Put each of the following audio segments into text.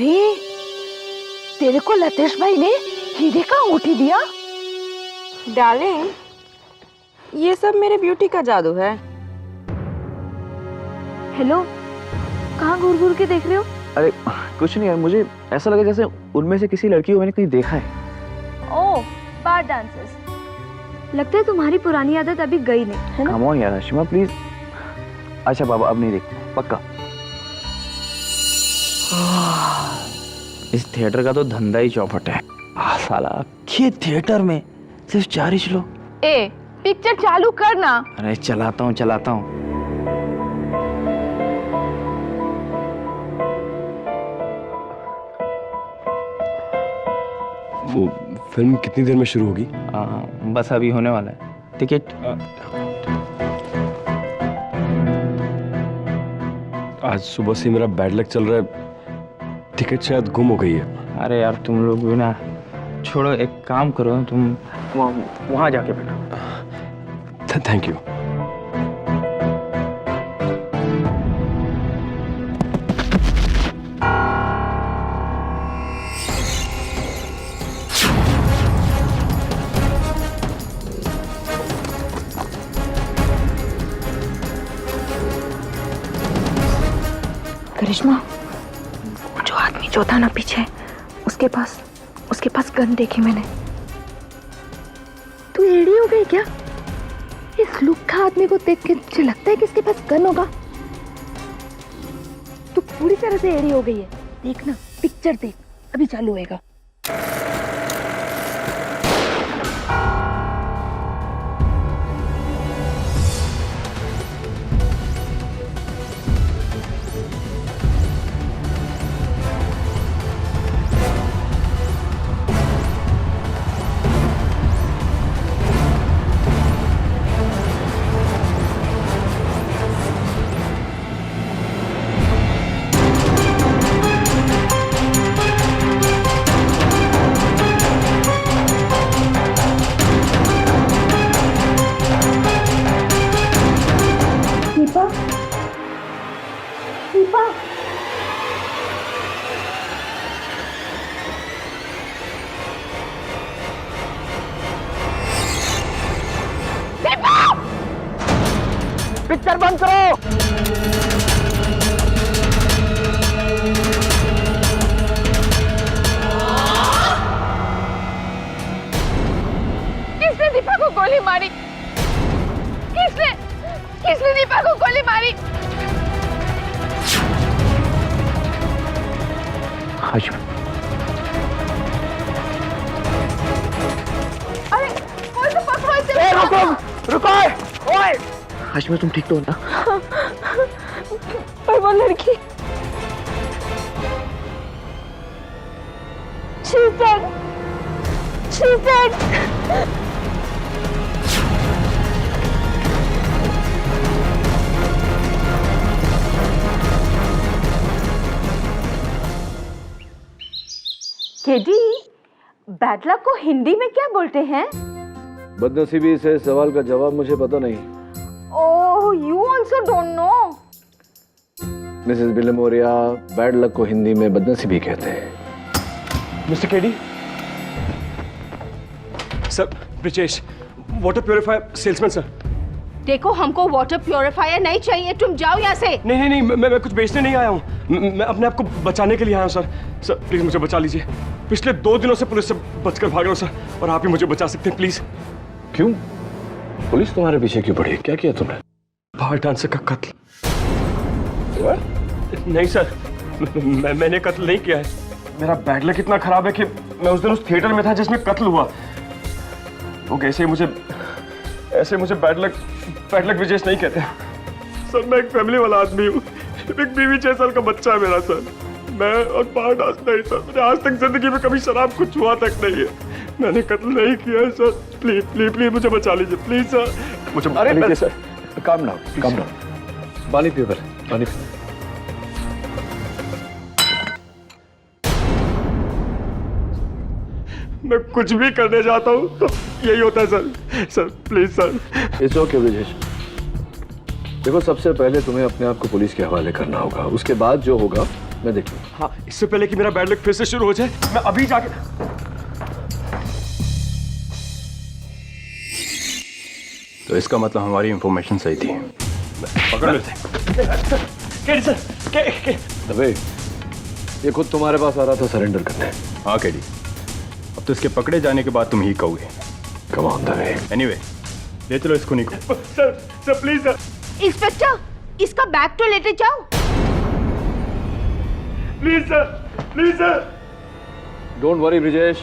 अरे तेरे को लतेश भाई ने हीरे का अंगूठी दिया? डार्लिंग, ये सब मेरे ब्यूटी का जादू है। हेलो, कहाँ घूर घूर के देख रहे हो? अरे कुछ नहीं यार, मुझे ऐसा लगा जैसे उनमें से किसी लड़की को मैंने कहीं देखा है। ओह, बार डांसर्स। लगता है तुम्हारी पुरानी आदत अभी गई नहीं, है ना? कम ऑन यार हाशिमा प्लीज। अच्छा बाबा अब नहीं देख पक्का। इस थिएटर का तो धंधा ही चौपट है। साला ये थिएटर में सिर्फ 4 ही लोग। ए, पिक्चर चालू करना। अरे चलाता हूँ। वो फिल्म कितनी देर में शुरू होगी? बस अभी होने वाला है। टिकट आज सुबह से मेरा बैड लक चल रहा है, टिकट शायद गुम हो गई है। अरे यार तुम लोग भी ना, छोड़ो एक काम करो, तुम वहाँ जाके बैठो। Thank you. करिश्मा, जो आदमी जो था ना पीछे, उसके पास गन देखी मैंने। तू एड़ी हो गई क्या? इस लुक्खा आदमी को देख के मुझे लगता है कि इसके पास गन होगा। तू पूरी तरह से एड़ी हो गई है। देख ना, पिक्चर देख, अभी चालू होएगा। पिक्चर बंद करो। किसने दीपा को गोली मारी? किसने दीपा को गोली मारी? हाशिमा, अरे कोई तो पकड़ो इसे। रुको ओए। हाशिमा तुम ठीक तो हो ना? और वो लड़की, she's dead. KD, bad luck को हिंदी में क्या बोलते हैं? बदनसीबी से सवाल का जवाब मुझे पता नहीं। Oh, you also don't know? Mrs Billimoria, bad luck को हिंदी में बदनसीबी कहते हैं। Mr KD, sir Brijesh, water purifier salesman sir. देखो, हमको वाटर प्योरीफायर नहीं चाहिए, तुम जाओ यहाँ से। नहीं, मैं कुछ बेचने नहीं आया हूँ, मैं अपने आप को बचाने के लिए आया हूँ सर। सर प्लीज मुझे बचा लीजिए, पिछले 2 दिनों से पुलिस से बचकर भाग रहा हूँ सर, और आप ही मुझे बचा सकते हैं प्लीज। क्यों? पुलिस तुम्हारे पीछे क्यों पड़ी? क्या किया तुमने? बार डांसर का कत्ल। नहीं सर, मैंने कत्ल नहीं किया है। मेरा बैड लक इतना खराब है कि मैं उस दिन उस थिएटर में था जिसमें कत्ल हुआ। लोग ऐसे मुझे बैड लक विजेश नहीं कहते सर। मैं एक फैमिली वाला आदमी हूँ, एक बीवी 6 साल का बच्चा है मेरा सर। मैं और बार डांस नहीं सर, मैंने आज तक जिंदगी में कभी शराब को छुआ तक नहीं है। मैंने कत्ल नहीं किया है सर, प्लीज मुझे बचा लीजिए प्लीज सर, मुझे। अरे सर, काम डाउन। पानी पियो पहले, पानी पियो। मैं कुछ भी करने जाता हूँ तो यही होता है sir please sir. It's okay Brijesh. देखो, सबसे पहले तुम्हें अपने आप को पुलिस के हवाले करना होगा, उसके बाद जो होगा मैं देख लूँ। हाँ, इससे पहले कि मेरा बैड लक फिर से शुरू हो जाए, मैं अभी जाके। तो इसका मतलब हमारी इंफॉर्मेशन सही थी। पकड़ लेते। केडी सर, दबे, ये खुद तुम्हारे पास आ रहा था सरेंडर करने। हाँ केडी, अब तो इसके पकड़े जाने के बाद तुम ही कहोगे। कम ऑन दबे। एनीवे, ले चलो इसको निको। Sir please sir. इंस्पेक्टर, इसका बैग तो लेते जाओ। Please sir. Don't worry Brijesh.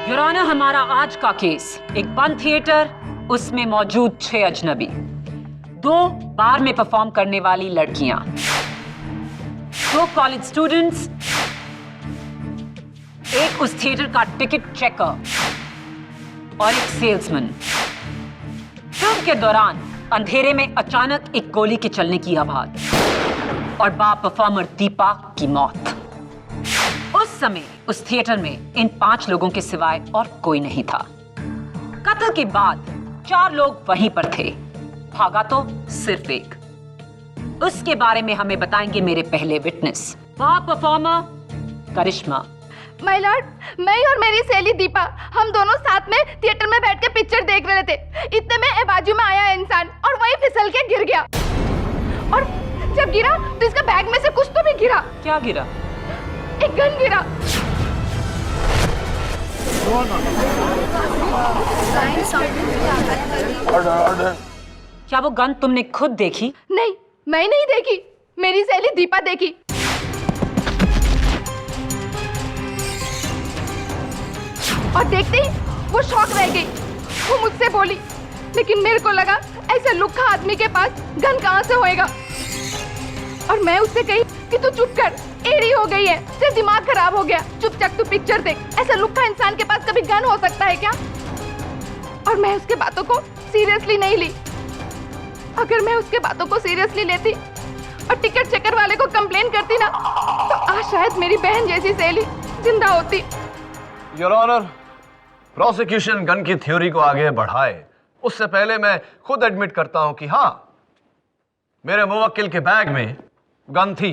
Your honour, हमारा आज का केस एक बंद थिएटर, उसमें मौजूद 6 अजनबी, 2 बार में परफॉर्म करने वाली लड़कियां, 2 कॉलेज स्टूडेंट्स, एक उस थिएटर का टिकट चेकर और एक सेल्समैन। फिल्म के दौरान अंधेरे में अचानक एक गोली के चलने की आवाज और बार परफॉर्मर दीपा की मौत। उस समय उस थिएटर में इन 5 लोगों के सिवाय और कोई नहीं था। कत्ल के बाद 4 लोग वहीं पर थे, भागा तो सिर्फ एक। उसके बारे में हमें बताएंगे मेरे पहले witness, bar performer Karishma. My lord, मैं और मेरी सहेली दीपा, हम दोनों साथ में थिएटर में बैठ के पिक्चर देख रहे थे। इतने में बाजू में आया इंसान और वही फिसल के गिर गया। और जब गिरा तो इसका बैग में से कुछ तो भी गिरा। क्या गिरा? एक गन गिरा। क्या वो गन तुमने खुद देखी? नहीं, मैं नहीं देखी, मेरी सहेली दीपा देखी। और देखते ही वो शॉक रह गई। वो मुझसे बोली, लेकिन मेरे को लगा ऐसे लुक्खा आदमी के पास गन कहाँ से होएगा। और मैं उससे कही कि तू चुप कर, एड़ी हो गई है, तेरा दिमाग खराब हो गया, चुपचाप तू पिक्चर देख। ऐसा लुक्खा इंसान के पास कभी गन हो सकता है क्या? और मैं उसके बातों को सीरियसली नहीं ली। अगर मैं उसके बातों को सीरियसली लेती और टिकट चेकर वाले को कंप्लेन करती ना, तो आज शायद मेरी बहन जैसी सहेली जिंदा होती। योर ऑनर, प्रोसिक्यूशन गन की थ्योरी को आगे बढ़ाए उससे पहले मैं खुद एडमिट करता हूं कि हाँ, मेरे मुवक्किल के बैग में गन थी।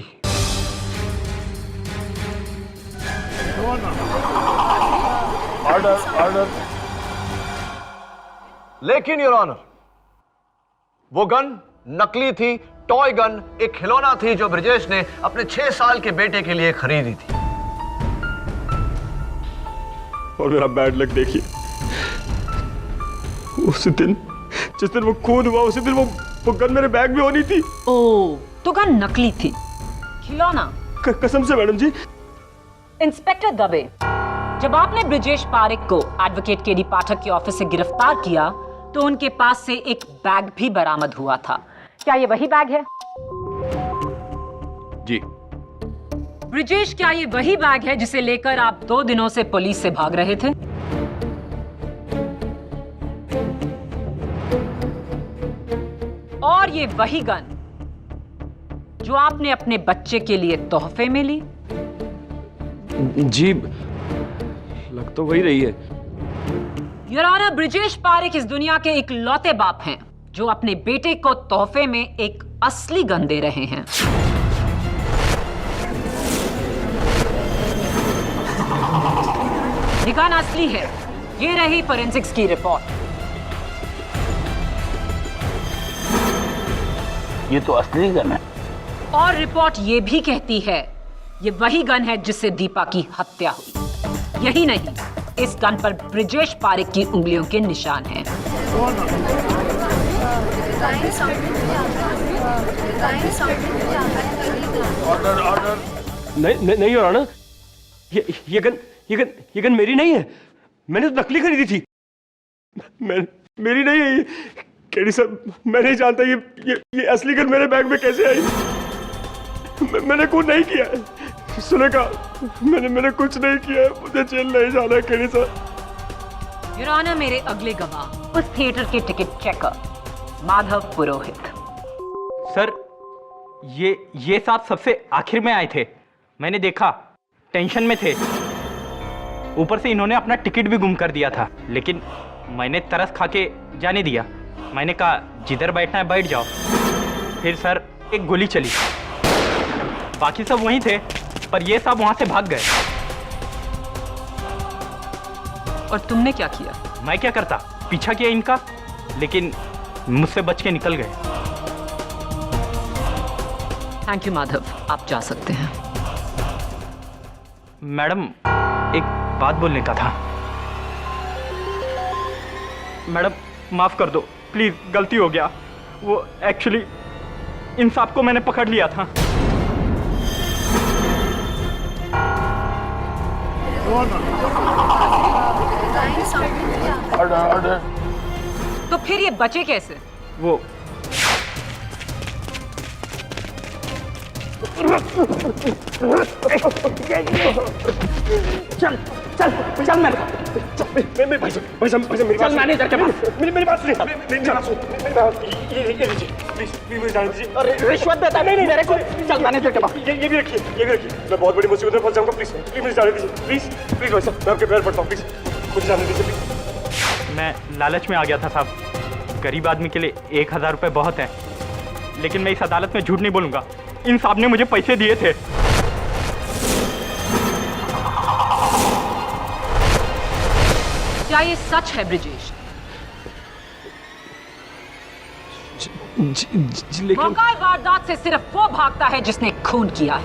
ऑर्डर। लेकिन योर ऑनर, वो गन नकली थी, टॉय गन, एक खिलौना थी जो ब्रिजेश ने अपने 6 साल के बेटे के लिए खरीदी थी। और मेरा बैड लक देखिए, उस दिन जिस दिन वो खून हुआ, उसी दिन वो गन मेरे बैग में होनी थी। ओह, तो गन नकली थी, खिलौना। कसम से मैडम जी। इंस्पेक्टर दबे, जब आपने ब्रिजेश पारेख को एडवोकेट केडी पाठक के ऑफिस से गिरफ्तार किया तो उनके पास से एक बैग भी बरामद हुआ था। क्या ये वही बैग है? जी। ब्रिजेश, क्या ये वही बैग है जिसे लेकर आप 2 दिनों से पुलिस से भाग रहे थे? और ये वही गन जो आपने अपने बच्चे के लिए तोहफे में ली? जी, लग तो वही रही है। योर ऑनर, ब्रिजेश पारेख इस दुनिया के इकलौते बाप हैं जो अपने बेटे को तोहफे में एक असली गन दे रहे हैं। ये गन असली है। ये रही फोरेंसिक्स की रिपोर्ट। ये तो असली गन है। और रिपोर्ट ये भी कहती है ये वही गन है जिससे दीपा की हत्या हुई। यही नहीं, इस गन पर ब्रिजेश पारेख की उंगलियों के निशान हैं। ऑर्डर। नहीं हो रहा ना, ये गन मेरी नहीं है। मैंने तो नकली खरीदी थी। मेरी नहीं है ये। केडी साहब, मैं नहीं जानता ये असली गन मेरे बैग में कैसे आई। मैंने कुछ नहीं किया है। सुनेगा, मैंने कुछ नहीं किया है। मुझे जेल नहीं जाना है केडी साहब। योर ऑनर, मेरे अगले गवाह उस थिएटर के टिकट चेकर माधव पुरोहित। सर, ये साथ सबसे आखिर में आए थे। मैंने देखा, टेंशन में थे। ऊपर से इन्होंने अपना टिकट भी गुम कर दिया था, लेकिन मैंने तरस खा के जाने दिया। मैंने कहा जिधर बैठना है बैठ जाओ। फिर सर एक गोली चली, बाकी सब वहीं थे, पर ये सब वहां से भाग गए। और तुमने क्या किया? मैं क्या करता, पीछा किया इनका, लेकिन मुझसे बच के निकल गए। थैंक यू माधव, आप जा सकते हैं। मैडम, एक बात बोलने का था। मैडम माफ कर दो प्लीज, गलती हो गया। वो एक्चुअली इन सब को मैंने पकड़ लिया था। तो फिर ये बचे कैसे? वो चल चल चल मेरे भाई साहब मेरी बात मैनेजर के पास। मेरी बात सुनिए, मेरी बात सुनिए, ये लीजिए प्लीज जाने दीजिए। अरे रिश्वत देता नहीं मेरे को। चल मैनेजर के पास। ये भी रखिए, मैं बहुत बड़ी मुसीबत में फंस जाऊंगा। प्लीज मुझे जाने दीजिए, प्लीज भाई साहब, मैं आपके पैर पड़ता हूँ, प्लीज मुझे जाने दीजिए प्लीज। मैं लालच में आ गया था साहब। गरीब आदमी के लिए 1000 रुपये बहुत है, लेकिन मैं इस अदालत में झूठ नहीं बोलूंगा। इन साहब ने मुझे पैसे दिए थे। क्या ये सच है ब्रिजेश? लेकिन मौका वारदात से सिर्फ वो भागता है जिसने खून किया है।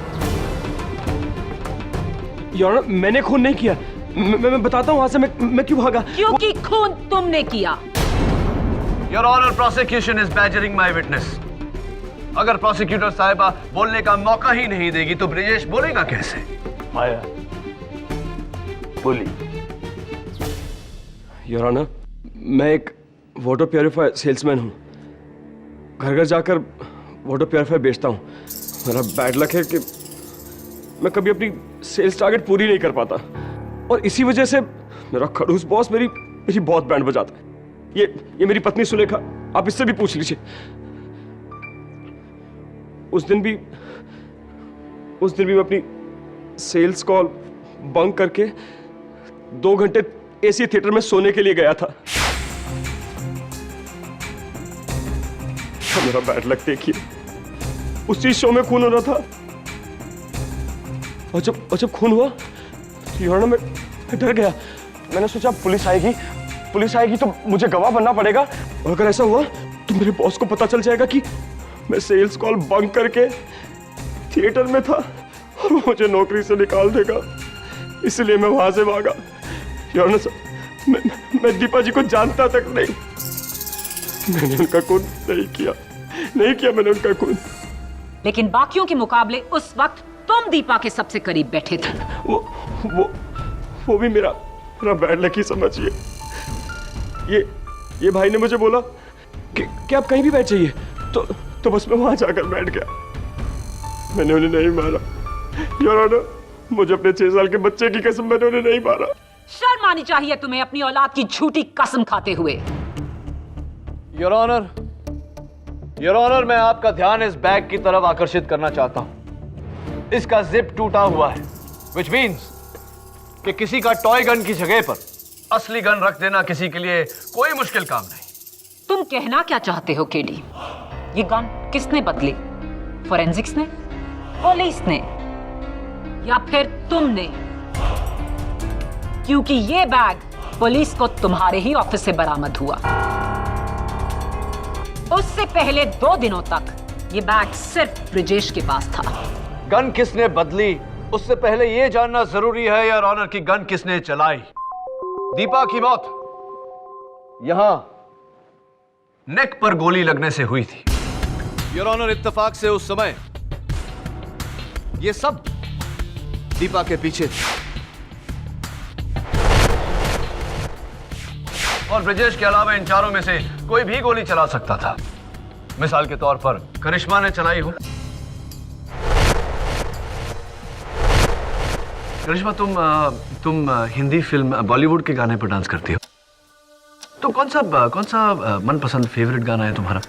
यार मैंने खून नहीं किया। मैं बताता हूँ वहां से मैं क्यों भागा। क्योंकि खून तुमने किया। Your honour, prosecution is badgering my witness. अगर प्रोसिक्यूटर साहिबा बोलने का मौका ही नहीं देगी तो ब्रिजेश बोलेगा कैसे? माया बोली। योर ऑनर, मैं एक वाटर प्योरीफायर सेल्समैन हूँ। घर घर जाकर वाटर प्योरीफायर बेचता हूँ। मेरा बैड लक है कि मैं कभी अपनी सेल्स टारगेट पूरी नहीं कर पाता, और इसी वजह से मेरा खड़ूस बॉस मेरी बहुत बैंड बजाता है। ये मेरी पत्नी सुलेखा, आप इससे भी पूछ लीजिए। उस दिन भी मैं अपनी सेल्स कॉल बंक करके 2 घंटे एसी थिएटर में सोने के लिए गया था। मेरा बैड लक देखिए, उसी शो में खून हो रहा था। और जब खून हुआ तो यार मैं डर गया। मैंने सोचा पुलिस आएगी तो मुझे गवाह बनना पड़ेगा, और अगर ऐसा हुआ तो मेरे बॉस को पता चल जाएगा कि मैं सेल्स कॉल बंक करके थिएटर में था और वो मुझे नौकरी से निकाल देगा। इसलिए मैं वहां से भागा। यार मैं दीपा जी को जानता तक नहीं। मैंने उनका खून नहीं किया मैंने उनका खून। लेकिन बाकियों के मुकाबले उस वक्त तुम दीपा के सबसे करीब बैठे थे। वो भी मेरा बैड लक ही समझिए। ये भाई ने मुझे बोला कि आप कहीं भी बैठ जाइए, तो बस मैं वहां जाकर बैठ गया। मैंने उन्हें नहीं मारा। योर ऑनर, मुझे अपने 6 साल के बच्चे की कसम, मैंने उन्हें नहीं मारा। शर्म आनी चाहिए तुम्हें अपनी औलाद की झूठी कसम खाते हुए। योर ऑनर, मैं आपका ध्यान इस बैग की तरफ आकर्षित करना चाहता हूं। इसका जिप टूटा हुआ है, विच मीन्स कि किसी का टॉय गन की जगह पर असली गन रख देना किसी के लिए कोई मुश्किल काम नहीं। तुम कहना क्या चाहते हो केडी? ये गन किसने बदली? फोरेंसिक्स ने, पुलिस ने, या फिर तुमने? क्योंकि ये बैग पुलिस को तुम्हारे ही ऑफिस से बरामद हुआ। उससे पहले 2 दिनों तक ये बैग सिर्फ ब्रिजेश के पास था। गन किसने बदली उससे पहले यह जानना जरूरी है योर ऑनर कि गन किसने चलाई। दीपा की मौत यहां नेक पर गोली लगने से हुई थी। योर ऑनर, इत्तेफाक से उस समय ये सब दीपा के पीछे थे और ब्रिजेश के अलावा इन चारों में से कोई भी गोली चला सकता था। मिसाल के तौर पर करिश्मा ने चलाई हो। करिश्मा, तुम हिंदी फिल्म बॉलीवुड के गाने पर डांस करती हो। तो कौन सा मनपसंद फेवरेट गाना है तुम्हारा?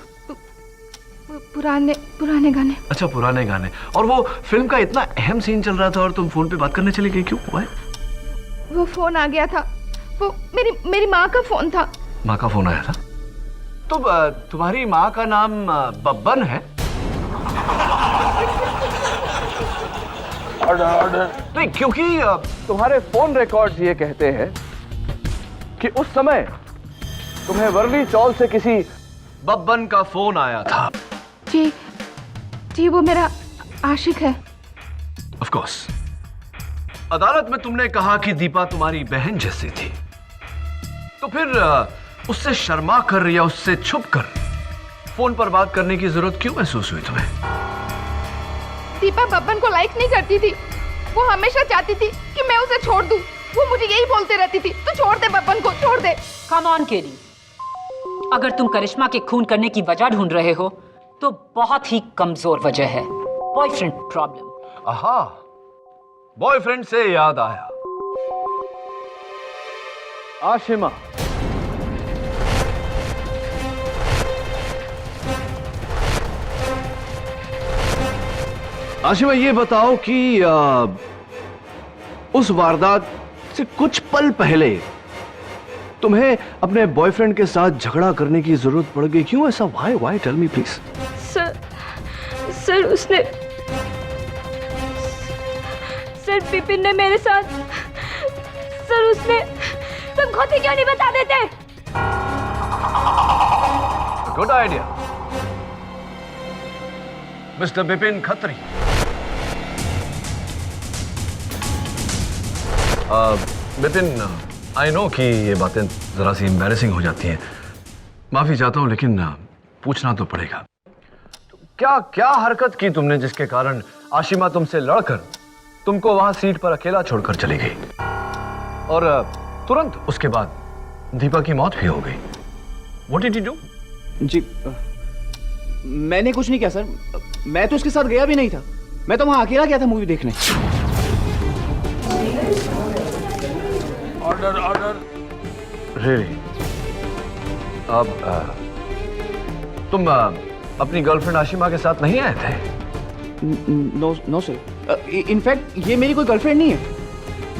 पुराने पुराने गाने। अच्छा, पुराने गाने। और वो फिल्म का इतना अहम सीन चल रहा था और तुम फोन पे बात करने चली गई, क्यों? Why? वो फोन आ गया था, वो मेरी माँ का फोन था। माँ का फोन आया था? तो तुम्हारी माँ का नाम बब्बन है? नहीं, क्योंकि तुम्हारे फोन रिकॉर्ड्स ये कहते हैं कि उस समय तुम्हें वर्ली चौल से किसी बब्बन का फोन आया था। जी वो मेरा आशिक है। Of course. अदालत में तुमने कहा कि दीपा तुम्हारी बहन जैसी थी, तो फिर उससे शर्मा कर या उससे छुप कर फोन पर बात करने की जरूरत क्यों महसूस हुई तुम्हें? दीपा बब्बन को लाइक नहीं करती थी। वो हमेशा चाहती थी कि मैं उसे छोड़ दूं। वो मुझे यही बोलती रहती थी, तू छोड़ दे बब्बन को, छोड़ दे। कम ऑन केली, अगर तुम करिश्मा के खून करने की वजह ढूंढ रहे हो तो बहुत ही कमजोर वजह है, बॉयफ्रेंड प्रॉब्लम। आहा, बॉयफ्रेंड से याद आया, आशिमा, आशिमा ये बताओ कि उस वारदात से कुछ पल पहले तुम्हें अपने बॉयफ्रेंड के साथ झगड़ा करने की जरूरत पड़ गई, क्यों ऐसा? Why tell me please. Sir उसने, सर विपिन ने मेरे साथ, सर उसने, तुम खुद ही क्यों नहीं बता देते? Good idea mister Vipin Khatri. Vipin, I know कि ये बातें जरा सी एम्बैरेसिंग हो जाती हैं, माफी चाहता हूं, लेकिन पूछना तो पड़ेगा। क्या क्या हरकत की तुमने जिसके कारण आशिमा तुमसे लड़कर तुमको वहां सीट पर अकेला छोड़कर चली गई और तुरंत उसके बाद दीपा की मौत भी हो गई? What did you do? जी मैंने कुछ नहीं किया सर, मैं तो उसके साथ गया भी नहीं था, मैं तो वहां अकेला गया था मूवी देखने। ऑर्डर। रियली? अब तुम अपनी गर्लफ्रेंड आशिमा के साथ नहीं आए थे? नो सर, इनफैक्ट ये मेरी कोई गर्लफ्रेंड नहीं है,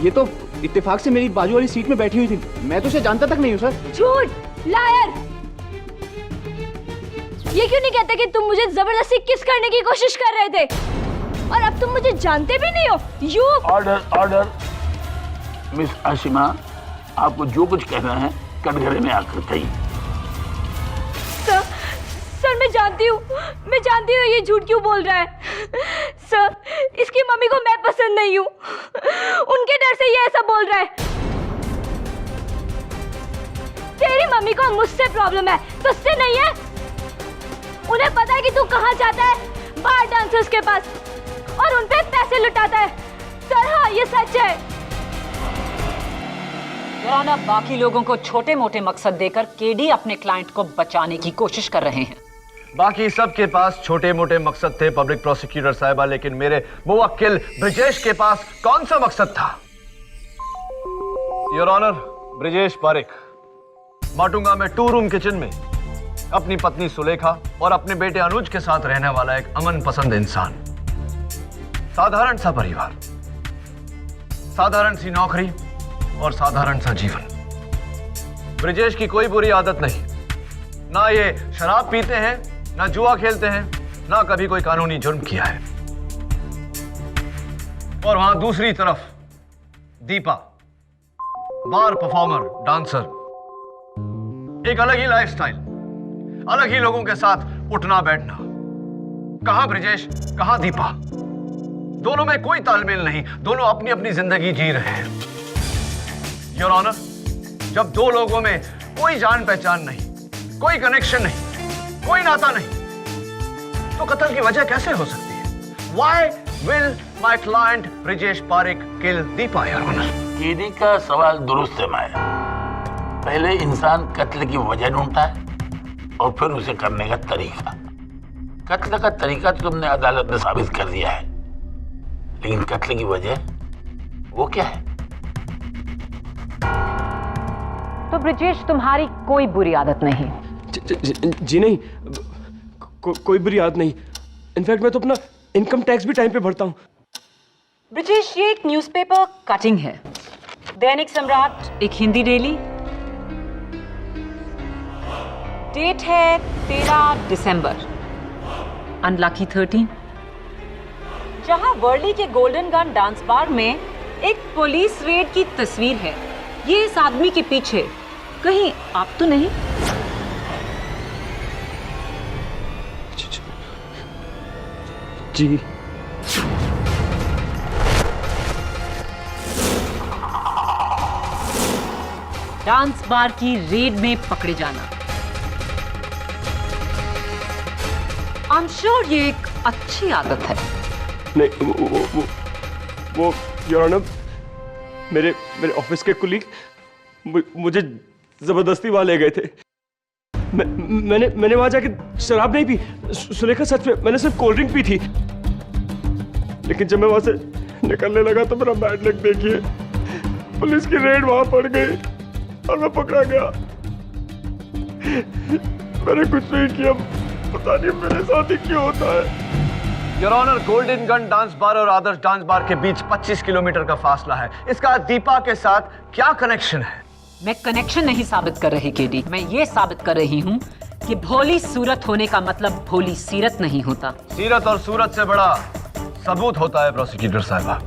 ये तो इत्तेफाक से मेरी बाजू वाली सीट में बैठी हुई थी, मैं तो उसे जानता तक नहीं हूँ सर। झूठ, लायर। ये क्यों नहीं कहते कि तुम मुझे जबरदस्ती किस करने की कोशिश कर रहे थे और अब तुम मुझे जानते भी नहीं हो? You order. मिस आशिमा, आपको जो कुछ कहना है कटघरे में आकर कहिए। सर मैं जानती हूँ ये झूठ क्यों बोल रहा है। सर इसकी मम्मी को मैं पसंद नहीं हूँ, उनके डर से ये ऐसा बोल रहा है। तेरी मम्मी को मुझसे प्रॉब्लम है, तुझसे नहीं है। उन्हें पता है कि तू कहाँ जाता है, बार डांसर्स के पास, और उन पे पैसे लुटाता है। सर हाँ, ये सच है। याना बाकी लोगों को छोटे मोटे मकसद देकर केडी अपने क्लाइंट को बचाने की कोशिश कर रहे हैं। बाकी सबके पास छोटे मोटे मकसद थे पब्लिक प्रोसिक्यूटर साहिबा, लेकिन मेरे मुवक्किल ब्रिजेश के पास कौन सा मकसद था? योर ऑनर, ब्रिजेश पारिक माटुंगा में 2 रूम किचन में अपनी पत्नी सुलेखा और अपने बेटे अनुज के साथ रहने वाला एक अमन पसंद इंसान, साधारण सा परिवार, साधारण सी नौकरी और साधारण सा जीवन। ब्रिजेश की कोई बुरी आदत नहीं, ना ये शराब पीते हैं, ना जुआ खेलते हैं, ना कभी कोई कानूनी जुर्म किया है। और वहां दूसरी तरफ दीपा, बार परफॉर्मर, डांसर, एक अलग ही लाइफस्टाइल, अलग ही लोगों के साथ उठना बैठना। कहां ब्रिजेश, कहां दीपा? दोनों में कोई तालमेल नहीं, दोनों अपनी अपनी जिंदगी जी रहे हैं। योर ऑनर, जब 2 लोगों में कोई जान पहचान नहीं, कोई कनेक्शन नहीं, कोई नाता नहीं, तो कत्ल की वजह कैसे हो सकती है? Why will my client Brijesh Parikh kill Deepa, your honour? KD का सवाल दुरुस्त है माया। पहले इंसान कत्ल की वजह ढूंढता है और फिर उसे करने का तरीका। कत्ल का तरीका तो तुमने अदालत में साबित कर दिया है, लेकिन कत्ल की वजह वो क्या है? तो ब्रिजेश, तुम्हारी कोई बुरी आदत नहीं। जी नहीं, कोई बुरी याद नहीं। इनफैक्ट मैं तो अपना इनकम टैक्स भी टाइम पे भरता हूँ। ब्रिजेश, ये एक न्यूज़पेपर कटिंग है। दैनिक सम्राट एक हिंदी डेली। डेट है 13 दिसंबर, अनलकी 13, जहां वर्ली के गोल्डन गन डांस बार में एक पुलिस रेड की तस्वीर है। ये इस आदमी के पीछे कहीं आप तो नहीं? जी डांस बार की रेड में पकड़े जाना। आई एम श्योर ये एक अच्छी आदत है। नहीं, वो योर ऑनर, मेरे ऑफिस के कुलीग मुझे जबरदस्ती वहां ले गए थे। मैंने वहां जाके शराब नहीं पी सुलेखा, सच में मैंने सिर्फ कोल्ड ड्रिंक पी थी। लेकिन जब मैं वहां से निकलने लगा तो मेरा बैड लक देखिए, पुलिस की रेड वहां पड़ गई और मैं पकड़ा गया। मैंने कुछ नहीं किया, पता नहीं मेरे साथ ही क्यों होता है। Your honour, golden gun dance bar और आदर्श डांस बार के बीच 25 किलोमीटर का फासला है। इसका दीपा के साथ क्या कनेक्शन है? मैं कनेक्शन नहीं साबित कर रही केडी, मैं ये साबित कर रही हूँ कि भोली सूरत होने का मतलब भोली सीरत नहीं होता। सीरत और सूरत से बड़ा सबूत होता है प्रोसिक्यूटर साहबा।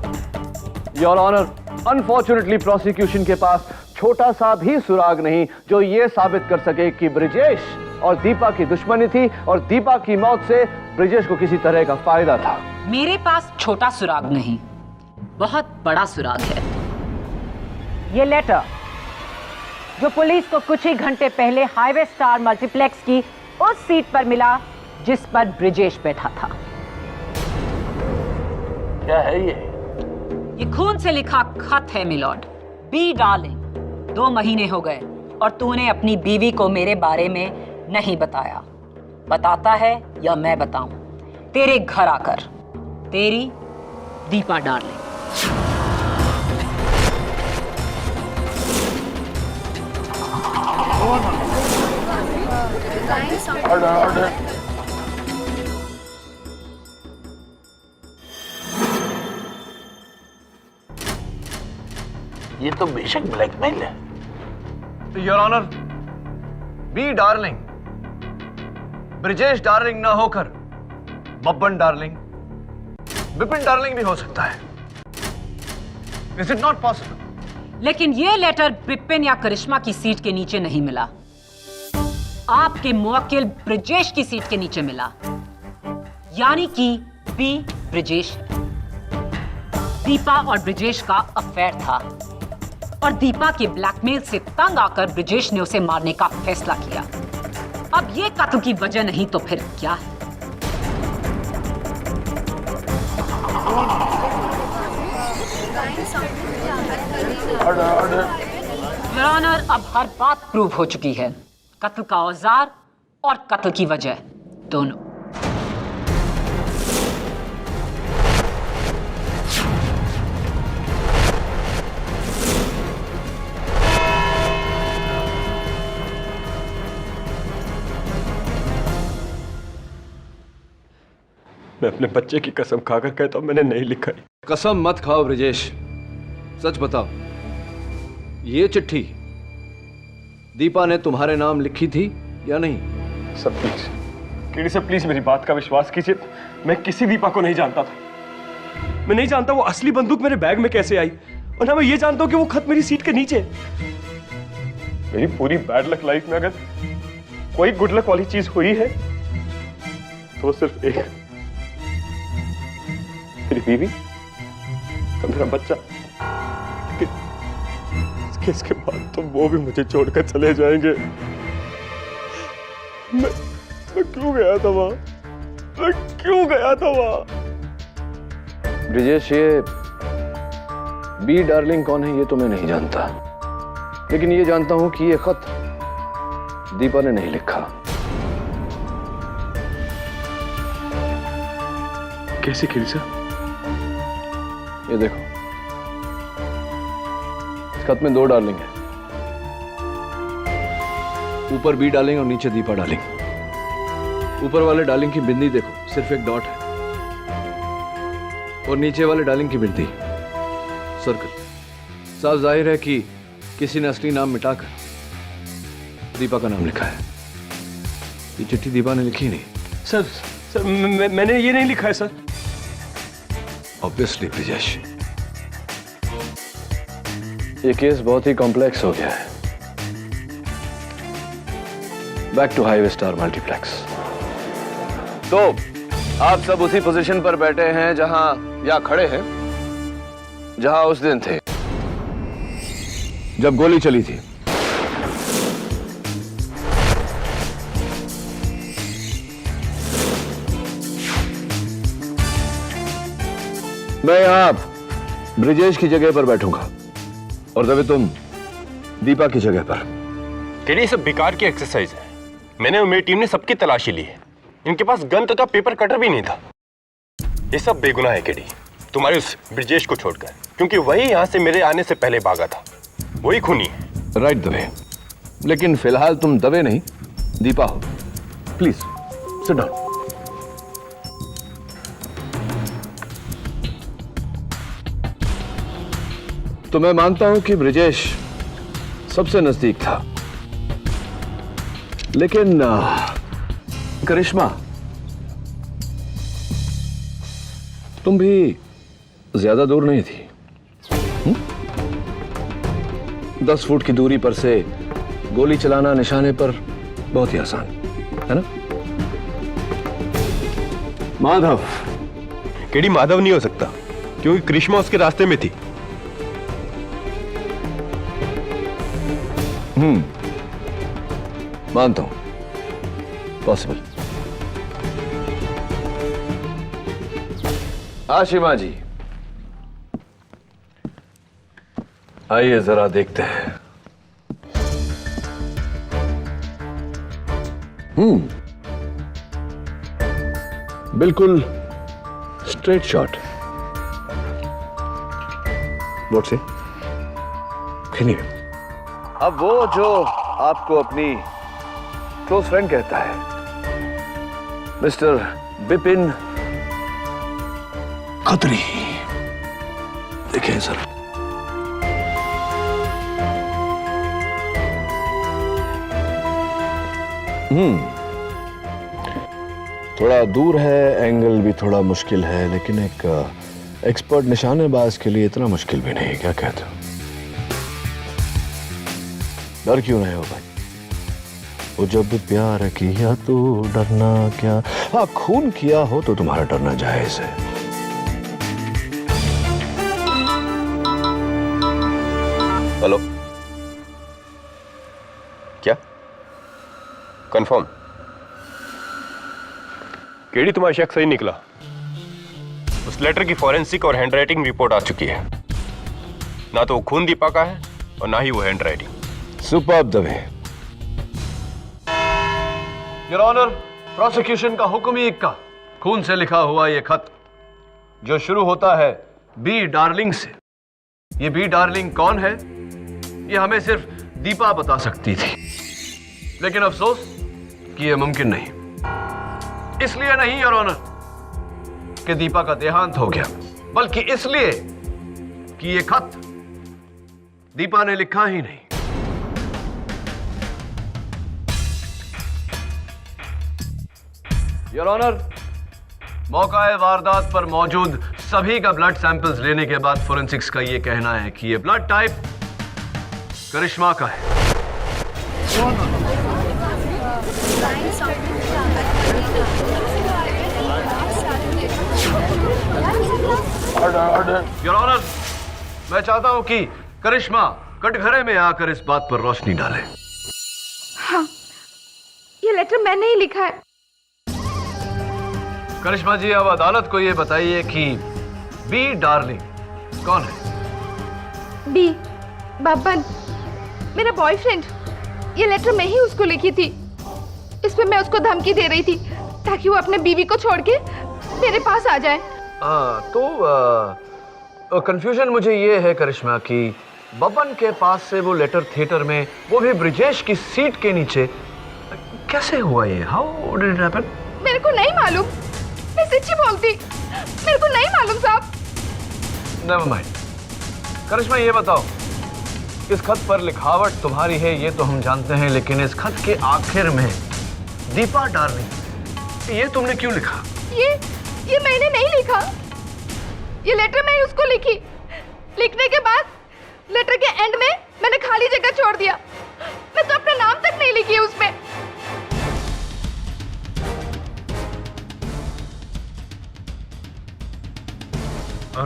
योर ऑनर, अनफॉर्चुनेटली प्रोसिक्यूशन के पास छोटा सा भी सुराग नहीं जो ये साबित कर सके कि ब्रिजेश और दीपा की दुश्मनी थी और दीपा की मौत से ब्रिजेश को किसी तरह का फायदा था। मेरे पास छोटा सुराग नहीं, बहुत बड़ा सुराग है। ये लेटर जो पुलिस को कुछ ही घंटे पहले हाईवे स्टार मल्टीप्लेक्स की उस सीट पर मिला जिस पर ब्रिजेश बैठा था। क्या है ये खून से लिखा खत है मिलॉर्ड। बी डार्लिंग, 2 महीने हो गए और तूने अपनी बीवी को मेरे बारे में नहीं बताया। बताता है या मैं बताऊं? तेरे घर आकर। तेरी दीपा डार्लिंग। ये तो बेशक ब्लैकमेल है। Your honour, be darling Brijesh darling ना होकर बब्बन डार्लिंग, बिपिन डार्लिंग भी हो सकता है। Is it not possible? लेकिन ये लेटर बिपिन या करिश्मा की सीट के नीचे नहीं मिला, आपके मुवक्किल ब्रिजेश की सीट के नीचे मिला। यानी कि बी ब्रिजेश है। दीपा और ब्रिजेश का अफेयर था और दीपा के ब्लैकमेल से तंग आकर ब्रिजेश ने उसे मारने का फैसला किया। अब ये कत्ल की वजह नहीं तो फिर क्या है? योर ऑनर, अब हर बात प्रूव हो चुकी है। कत्ल का औजार और कत्ल की वजह दोनों। मैं अपने बच्चे की कसम खाकर कहता हूं मैंने नहीं लिखा है। कसम मत खाओ ब्रिजेश, सच बताओ, ये चिट्ठी दीपा ने तुम्हारे नाम लिखी थी या नहीं? Sir please, KD sir please मेरी बात का विश्वास कीजिए। मैं किसी दीपा को नहीं जानता था। मैं नहीं जानता वो असली बंदूक मेरे बैग में कैसे आई, और ना मैं ये जानता हूं कि वो खत मेरी सीट के नीचे। मेरी पूरी बैड लक लाइफ में अगर कोई गुड लक वाली चीज हुई है तो वो सिर्फ एक, मेरी बीवी और मेरा बच्चा। इसके बाद तो वो भी मुझे छोड़कर चले जाएंगे। मैं क्यों गया था वहां? मैं क्यों गया था वहां? ब्रिजेश, ये बी डार्लिंग कौन है ये तो मैं नहीं जानता, लेकिन ये जानता हूं कि ये खत दीपा ने नहीं लिखा। कैसे खिलसा? ये देखो, इस खत में 2 डार्लिंग है, ऊपर बी डार्लिंग और नीचे दीपा डार्लिंग। ऊपर वाले डार्लिंग की बिंदी देखो, सिर्फ एक डॉट है, और नीचे वाले डार्लिंग की बिंदी सर्कल। साफ जाहिर है कि किसी ने असली नाम मिटाकर दीपा का नाम लिखा है। ये चिट्ठी दीपा ने लिखी नहीं। सर मैंने ये नहीं लिखा है सर। ऑब्वियसली ब्रिजेश, ये केस बहुत ही कॉम्प्लेक्स हो गया है। Back to highway star multiplex. तो आप सब उसी पोजीशन पर बैठे हैं जहां, या खड़े हैं जहां उस दिन थे जब गोली चली थी। मैं यहां ब्रिजेश की जगह पर बैठूंगा और तभी तुम दीपा की जगह पर। केडी, ये सब बेकार की एक्सरसाइज है। मैंने और मेरी टीम ने सबकी तलाशी ली है। इनके पास गन तथा पेपर कटर भी नहीं था। ये सब बेगुनाह है केडी, तुम्हारे उस ब्रिजेश को छोड़कर, क्योंकि वही यहां से मेरे आने से पहले भागा था। वही खूनी है। राइट दवे, लेकिन फिलहाल तुम दवे नहीं दीपा हो। Please sit down. तो मैं मानता हूं कि ब्रिजेश सबसे नजदीक था, लेकिन करिश्मा, तुम भी ज्यादा दूर नहीं थी। 10 फुट की दूरी पर से गोली चलाना निशाने पर बहुत ही आसान है ना? माधव। केडी, माधव नहीं हो सकता, क्योंकि करिश्मा उसके रास्ते में थी। मानता हूं, पॉसिबल। आशिमा जी, आइए जरा देखते हैं। बिल्कुल स्ट्रेट शॉट। व्हाट से? अब वो जो आपको अपनी क्लोज फ्रेंड कहता है, मिस्टर बिपिन खत्री, देखें सर। थोड़ा दूर है, एंगल भी थोड़ा मुश्किल है, लेकिन एक एक्सपर्ट निशानेबाज के लिए इतना मुश्किल भी नहीं। क्या कहते हो? डर क्यों रहे हो भाई? वो जब प्यार किया तो डरना क्या। हाँ, खून किया हो तो तुम्हारा डरना जायज है। हेलो, क्या कंफर्म? केडी, तुम्हारा शक सही निकला। उस लेटर की फॉरेंसिक और हैंडराइटिंग रिपोर्ट आ चुकी है। ना तो वो खून दीपा का है और ना ही वो handwriting. Superb Dave. Your honour, prosecution का हुक्म ही इक्का। खून से लिखा हुआ यह खत जो शुरू होता है बी डार्लिंग से। ये बी डार्लिंग कौन है, ये हमें सिर्फ दीपा बता सकती थी, लेकिन अफसोस कि यह मुमकिन नहीं। इसलिए नहीं योर ऑनर कि दीपा का देहांत हो गया, बल्कि इसलिए कि यह खत दीपा ने लिखा ही नहीं। योर ऑनर, मौका वारदात पर मौजूद सभी का ब्लड सैंपल्स लेने के बाद फोरेंसिक्स का यह कहना है कि यह ब्लड टाइप करिश्मा का है। योर ऑनर, मैं चाहता हूं कि करिश्मा कटघरे में आकर इस बात पर रोशनी डाले। हाँ, ये लेटर मैंने ही लिखा है। करिश्मा जी, अब अदालत को यह बताइए कि बी डार्लिंग कौन है? बी बब्बन, मेरा बॉयफ्रेंड। ये लेटर मैं ही उसको लिखी थी। इसमें मैं उसको धमकी दे रही थी ताकि वो अपने बीवी को छोड़ के मेरे पास आ जाए। तो कंफ्यूजन मुझे ये है करिश्मा कि बब्बन के पास से वो लेटर थिएटर में, वो भी ब्रिजेश की सीट के नीचे, कैसे हुआ ये? How did it happen? मेरे को नहीं मालूम, मैं सच्ची बोलती, मेरे को नहीं मालूम साहब। Never mind. करिश्मा ये बताओ, इस खत पर लिखावट तुम्हारी है ये तो हम जानते हैं, लेकिन इस खत के आखिर में दीपा डार्लिंग ये तुमने क्यों लिखा? ये मैंने नहीं लिखा, ये लेटर मैंने उसको लिखी। लिखने के बाद लेटर के एंड में मैंने खाली जगह छोड़ दिया। मैं तो अपना नाम तक नहीं लिखी है उसमें।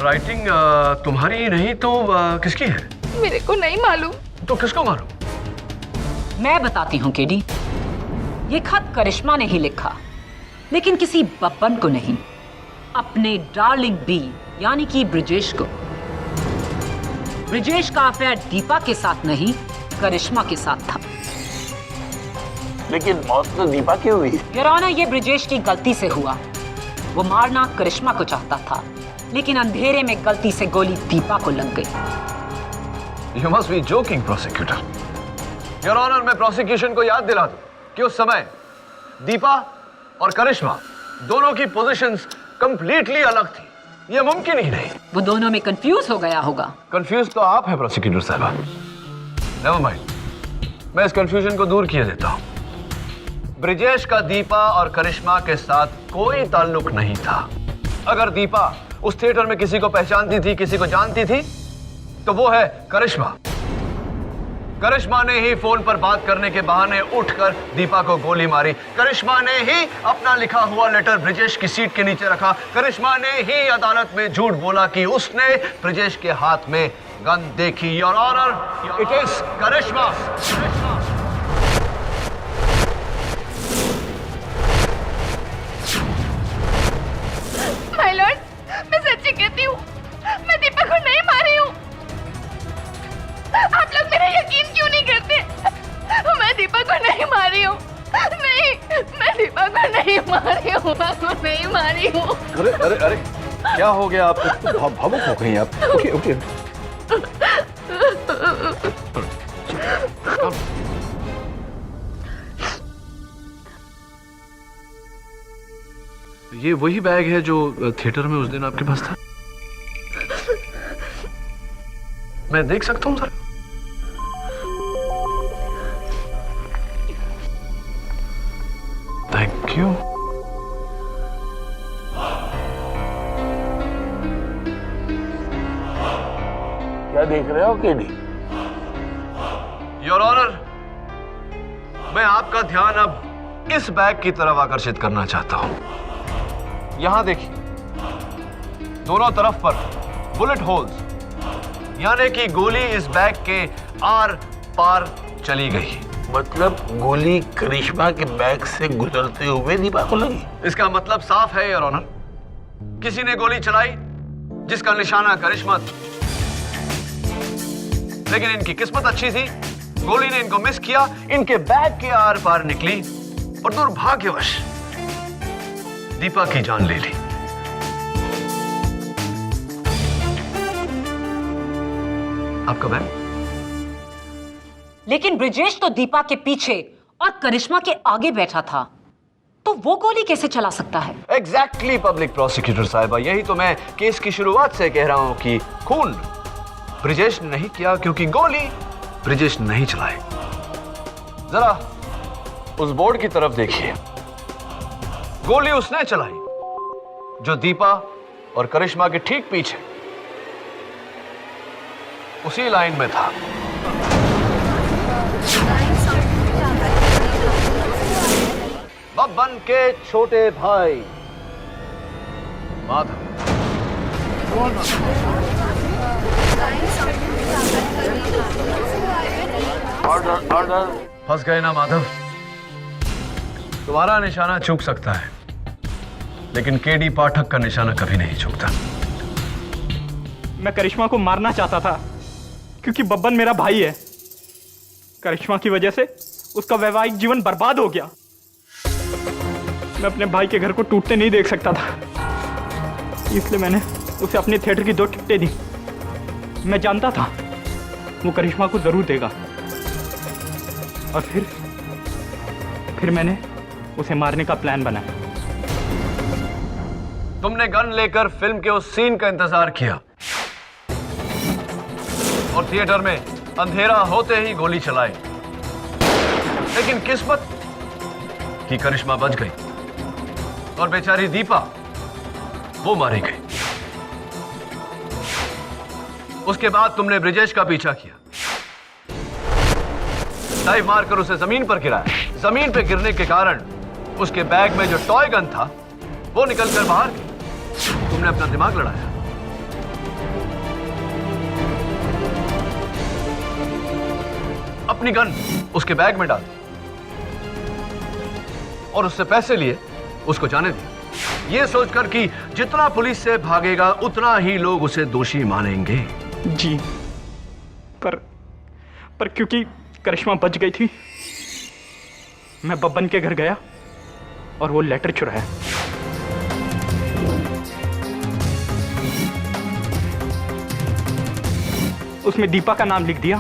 राइटिंग तुम्हारी नहीं तो किसकी है? मेरे को नहीं मालूम। तो किसको मालूम? मैं बताती हूँ केडी, ये खत करिश्मा ने ही लिखा, लेकिन किसी बब्बन को नहीं, अपने डार्लिंग बी यानी कि ब्रिजेश को। ब्रिजेश का अफेयर दीपा के साथ नहीं, करिश्मा के साथ था। लेकिन मौत तो दीपा की हुई। योर ऑनर, ये ब्रिजेश की गलती से हुआ। वो मारना करिश्मा को चाहता था, लेकिन अंधेरे में गलती से गोली दीपा को लग गई। You must be joking, prosecutor. Your Honor, मैं प्रोसिक्यूशन को याद दिला दूं कि उस समय दीपा और करिश्मा दोनों की पोजीशंस कंप्लीटली अलग थी। ये मुमकिन ही नहीं। वो दोनों में कंफ्यूज हो गया होगा। कंफ्यूज तो आप हैं प्रोसिक्यूटर साहबा। नेवर माइंड, मैं इस कंफ्यूजन को दूर किए देता हूं। ब्रिजेश का दीपा और करिश्मा के साथ कोई ताल्लुक नहीं था। अगर दीपा उस थिएटर में किसी को पहचानती थी, किसी को जानती थी, तो वो है करिश्मा। करिश्मा ने ही फोन पर बात करने के बहाने उठकर दीपा को गोली मारी। करिश्मा ने ही अपना लिखा हुआ लेटर ब्रिजेश की सीट के नीचे रखा। करिश्मा ने ही अदालत में झूठ बोला कि उसने ब्रिजेश के हाथ में गन देखी। Your honour, it is Karishma. My lord, मैं सच्ची कहती हूँ, मैं दीपा को नहीं मारी हूँ। आप लोग मेरा यकीन क्यों नहीं करते? मैं दीपा को नहीं मारी हूँ। नहीं, मैं दीपा को नहीं मारी हूँ। मैं नहीं मारी हूँ। अरे अरे अरे, क्या हो गया आपको? तो भावुक हो गई आप। उठिए उठिए। ये वही बैग है जो थिएटर में उस दिन आपके पास था? मैं देख सकता हूँ सर? Thank you. क्या देख रहे हो केडी? योर ऑनर, मैं आपका ध्यान अब इस बैग की तरफ आकर्षित करना चाहता हूं। यहां देखिए, दोनों तरफ पर बुलेट होल्स, यानी कि गोली इस बैग के आर पार चली गई। मतलब गोली करिश्मा के बैग से गुजरते हुए दीपा को लगी। इसका मतलब साफ है योर ऑनर, किसी ने गोली चलाई जिसका निशाना करिश्मा था। लेकिन इनकी किस्मत अच्छी थी, गोली ने इनको मिस किया, इनके बैग के आर पार निकली और दुर्भाग्यवश दीपा की जान ले ली। आपका बैग? लेकिन ब्रिजेश तो दीपा के पीछे और करिश्मा के आगे बैठा था, तो वो गोली कैसे चला सकता है? एग्जैक्टली पब्लिक प्रोसिक्यूटर साहिबा, यही तो मैं केस की शुरुआत से कह रहा हूं कि खून ब्रिजेश ने नहीं किया क्योंकि गोली ब्रिजेश नहीं चलाई। जरा उस बोर्ड की तरफ देखिए, गोली उसने चलाई जो दीपा और करिश्मा के ठीक पीछे उसी लाइन में था। बब्बन के छोटे भाई माधव। Order order. फंस गए ना माधव? तुम्हारा निशाना चूक सकता है, लेकिन केडी पाठक का निशाना कभी नहीं चूकता। मैं करिश्मा को मारना चाहता था क्योंकि बब्बन मेरा भाई है। करिश्मा की वजह से उसका वैवाहिक जीवन बर्बाद हो गया। मैं अपने भाई के घर को टूटते नहीं देख सकता था, इसलिए मैंने उसे अपने थिएटर की 2 टिकटें दी। मैं जानता था वो करिश्मा को जरूर देगा, और फिर मैंने उसे मारने का प्लान बनाया। तुमने गन लेकर फिल्म के उस सीन का इंतजार किया और थिएटर में अंधेरा होते ही गोली चलाई, लेकिन किस्मत की करिश्मा बच गई और बेचारी दीपा वो मारी गई। उसके बाद तुमने ब्रिजेश का पीछा किया, डाइव मारकर उसे जमीन पर गिराया। जमीन पर गिरने के कारण उसके बैग में जो टॉय गन था वो निकलकर बाहर गई। तुमने अपना दिमाग लड़ाया, अपनी गन उसके बैग में डाल दी और उससे पैसे लिए उसको जाने दिया, ये सोचकर कि जितना पुलिस से भागेगा उतना ही लोग उसे दोषी मानेंगे। जी, पर क्योंकि करिश्मा बच गई थी, मैं बब्बन के घर गया और वो लेटर चुराया। उसमें दीपा का नाम लिख दिया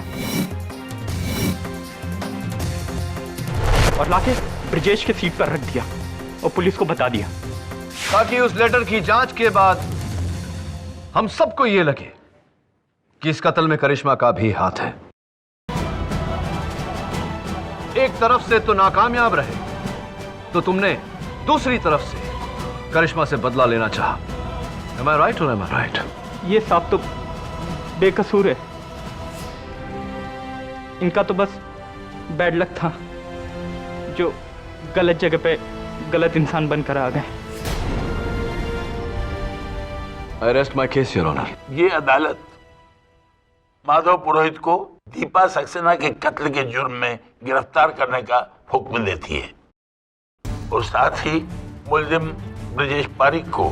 और लाके ब्रिजेश के सीट पर रख दिया और पुलिस को बता दिया, ताकि उस लेटर की जांच के बाद हम सबको यह लगे कि इस कत्ल में करिश्मा का भी हाथ है। एक तरफ से तो नाकामयाब रहे तो तुमने दूसरी तरफ से करिश्मा से बदला लेना चाहा। Am I right or am I right? ये साहब तो बेकसूर है, इनका तो बस बैड लक था जो गलत जगह पे गलत इंसान बनकर आ गए। I rest my case, Your Honor. ये अदालत माधव पुरोहित को दीपा सक्सेना के कत्ल के जुर्म में गिरफ्तार करने का हुक्म देती है और साथ ही मुलजिम ब्रिजेश पारिक को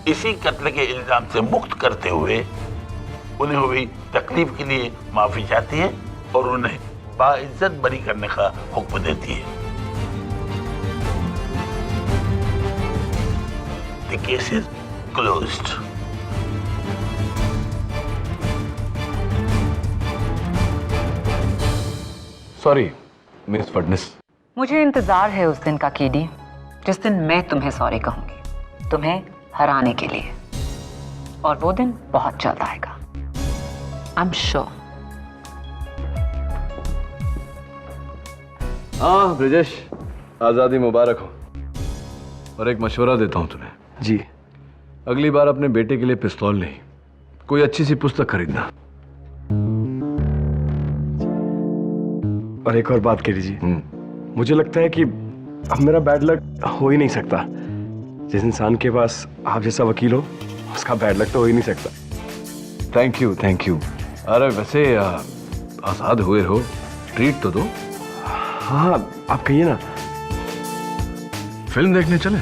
इसी कत्ल के इल्जाम से मुक्त करते हुए उन्हें हुई तकलीफ के लिए माफी चाहती है और उन्हें बाइज्जत बरी करने का हुक्म देती है। The case is closed. Sorry miss Phadnis. मुझे इंतजार है उस दिन का कीडी, जिस दिन मैं तुम्हें सॉरी कहूंगी, तुम्हें हराने के लिए, और वो दिन बहुत जल्द आएगा। I am sure. हाँ ब्रिजेश, आजादी मुबारक हो। और एक मशवरा देता हूं तुम्हें। जी। अगली बार अपने बेटे के लिए पिस्तौल नहीं, कोई अच्छी सी पुस्तक खरीदना। और एक और बात कह लीजिए, मुझे लगता है कि अब मेरा बैड लक हो ही नहीं सकता। जिस इंसान के पास आप जैसा वकील हो, उसका बैड लक तो हो ही नहीं सकता। Thank you, thank you. अरे वैसे आजाद हुए हो, ट्रीट तो दो। हाँ, आप कहिए ना। फिल्म देखने चले?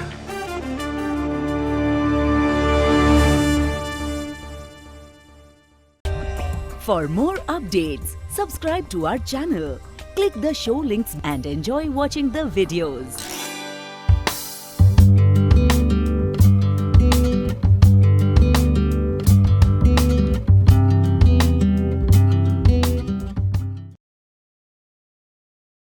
For more updates, subscribe to our channel, click the show links and enjoy watching the videos.